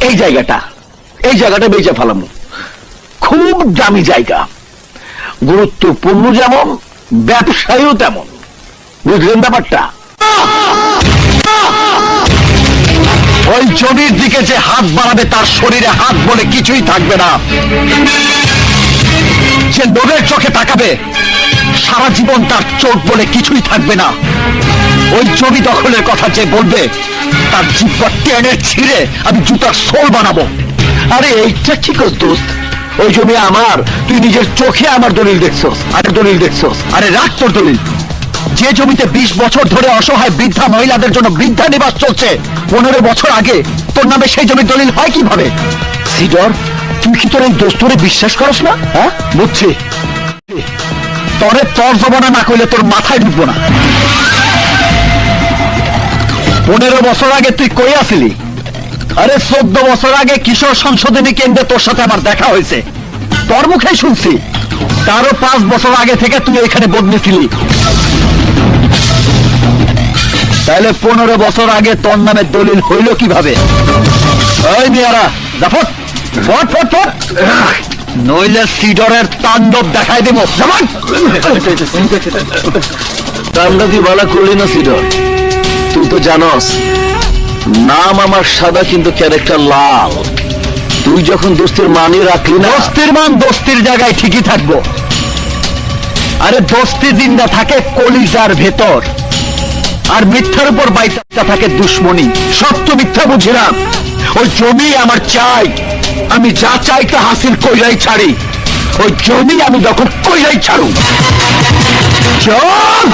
এই জায়গাটা বেচে ফেলাম, খুব দামি জায়গা, গুরুত্বপূর্ণ যেমন ব্যবসায়ীও তেমন, বুঝলেন ব্যাপারটা? ওই জমির দিকে যে হাত বাড়াবে তার শরীরে হাত বলে কিছুই থাকবে না। যে লোভের চোখে তাকাবে সারা জীবন তার চোখ বলে কিছুই থাকবে না। ওই জমি দখলের কথা যে বলবে তার জিহ্বা টেনে ছিঁড়ে আমি জুতার সোল বানাবো। আরে এইটা ঠিক আছে দোস্ত, ওই জমি আমার, তুই নিজের চোখে আমার দলিল দেখছস। আরে রাখ তোর দলিল। যে জমিতে 20 বছর ধরে অসহায় বৃদ্ধা মহিলাদের জন্য বৃদ্ধা নিবাস চলছে, 15 বছর আগে তোর নামে সেই জমির দলিল হয় কিভাবে? সিডর, তুই কি তোর এই দোস্তরে বিশ্বাস করস না? হ্যাঁ, বুঝছি। তরে তর্জমা না করলে তোর মাথায় ঢুকবো না। 15 বছর আগে তুই কই আসিলি? আরে 14 বছর আগে কিশোর সংশোধনী কেন্দ্রে তোর সাথে আমার দেখা হয়েছে, তোর মুখেই শুনছি। তারও 5 বছর আগে থেকে তুই এখানে বদলি ছিলি। তাহলে 15 বছর আগে তোর নামে দলিল হইল কিভাবে? ওই মেয়ারা জাফর, ফট ফট ফট, নইলে সিডরের তাণ্ডব দেখাই দেব। তাণ্ডব কি বলা করলি না সিডর? তুই তো জানস নাম আমার সাদা কিন্তু ক্যারেক্টার লাল। তুই যখন দোস্তের মানই রাখলি না, দোস্তের মান দোস্তের জায়গায় ঠিকই থাকবো। আরে দোস্তি জিন্দা থাকে কলিজার ভেতর, আর মিথ্যার উপর বাইতা থাকে দুশ্মনী। সত্য মিথ্যা বুঝিলাম। ওই জমি আমার চাই, আমি যা চাই তা হাসিল কইরাই ছাড়ি। ওই জমি আমি দখল কইরাই ছাড়ু। চল।